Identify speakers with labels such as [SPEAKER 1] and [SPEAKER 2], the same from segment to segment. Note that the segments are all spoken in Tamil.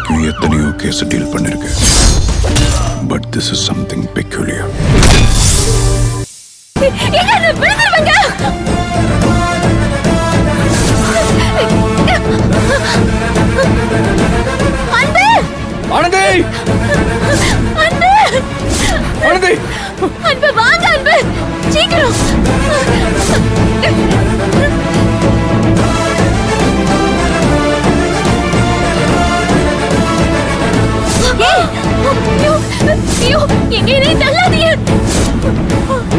[SPEAKER 1] வரைக்கும் எத்தனையோ கேஸ் டீல் பண்ணிருக்கேன். But this is something peculiar.
[SPEAKER 2] Anandhi! Anandhi!
[SPEAKER 3] Anbu வாங்க அன்பு, சீக்கிரம். ஐயோ, எங்கே தள்ளாதீங்க,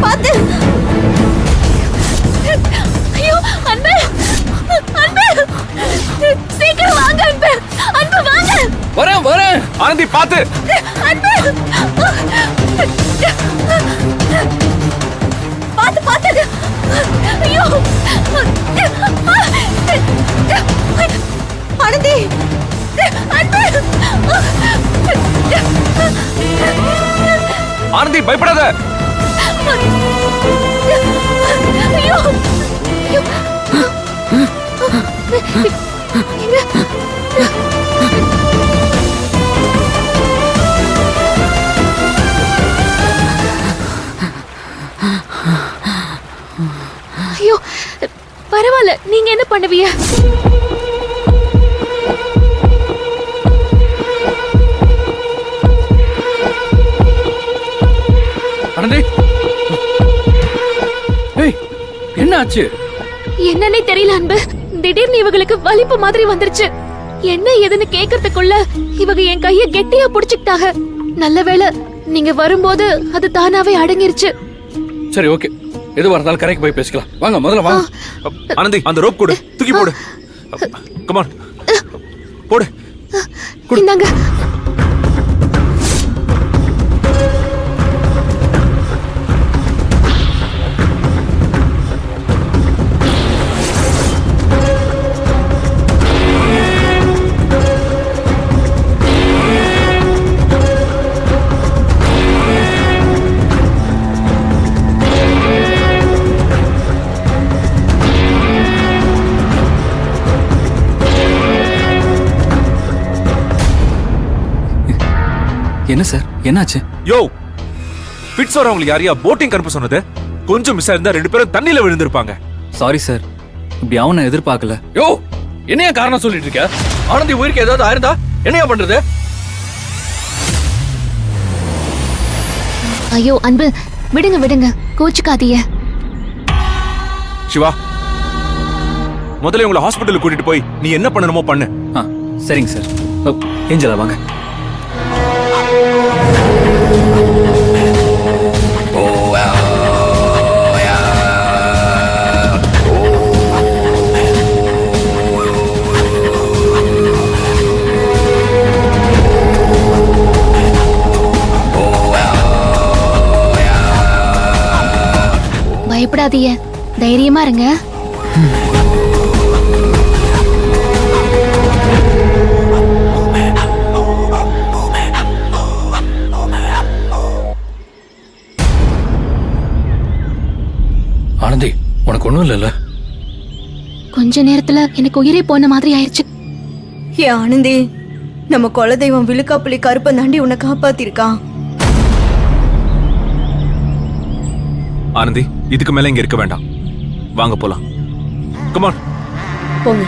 [SPEAKER 3] பார்த்து. ஐயோ அன்பு, அன்பு, சீக்கிரம் வாங்க அன்பு, அன்பு வாங்க.
[SPEAKER 2] வரேன் வரேன். ஆனந்தி பார்த்து.
[SPEAKER 3] அன்பு, பார்த்து பார்த்து. ஐயோ ஆனந்தி, அன்பு.
[SPEAKER 2] ஆனந்தி பயப்படாத.
[SPEAKER 3] ஐயோ ஐயோ, பரவாயில்ல, நீங்க என்ன பண்ணுவீங்க?
[SPEAKER 2] ஆனந்தி, என்ன ஆச்சு?
[SPEAKER 3] என்னன்னே தெரியல அன்பு, திடீர்னு இவங்களுக்கு வலிப்பு மாதிரி வந்துருச்சு. என்ன ஏதுன்னு கேக்குறதுக்குள்ள இவங்க என் கைய கெட்டியா புடிச்சுக்கிட்டாங்க. நல்ல வேளை நீங்க வரும்போது அது தானாவே அடங்கிருச்சு.
[SPEAKER 2] சரி, ஓகே. எது வரதாலும் கரைக்கு போய் பேசிக்கலாம். வாங்க, முதல்ல வாங்க. ஆனந்தி, அந்த ரோப் கொடு, தூக்கி போடு. கம் ஆன், போடு.
[SPEAKER 3] இந்தாங்க.
[SPEAKER 2] என்ன சார், என்னாச்சு? யோ, ஃபிட்ஸ் வரவங்களுக்கு யாரையா போட்டிங் அனுப்ப சொன்னது? கொஞ்சம் மிஸ் ஆயிருந்தா 2 பேரும் தண்ணியில விழுந்திருப்பாங்க.
[SPEAKER 4] சாரி சார், இப்படி அவனை எதிர்பார்க்கல.
[SPEAKER 2] யோ, என்னையா காரணம் சொல்லிட்டு இருக்க? ஆனந்தி உயிருக்கு ஏதாவது ஆயிருந்தா என்னையா பண்றது?
[SPEAKER 3] ஐயோ அன்பு, விடுங்க விடுங்க, கோச்சுக்காதீங்க.
[SPEAKER 2] சிவா, முதல்ல உங்களை ஹாஸ்பிட்டலுக்கு கூட்டிட்டு போய் நீ என்ன பண்ணணுமோ பண்ணு.
[SPEAKER 4] சரிங்க சார். ஏஞ்சலா வாங்க.
[SPEAKER 3] பயப்படாதீங்க, தைரியமா இருங்க.
[SPEAKER 2] ஆனந்தி, உனக்கு ஒண்ணும் இல்லைல்ல?
[SPEAKER 3] கொஞ்ச நேரத்துல எனக்கு உயிரே போன மாதிரி ஆயிடுச்சு.
[SPEAKER 5] ஏ ஆனந்தி, நம்ம குலதெய்வம் விழுக்காப்புலி கருப்பன் தாண்டி உன்னை காப்பாத்திருக்கான்.
[SPEAKER 2] ஆனந்தி, இதுக்கு மேல இங்க இருக்க வேண்டாம். வாங்க போலாம். Come on.
[SPEAKER 5] போங்க.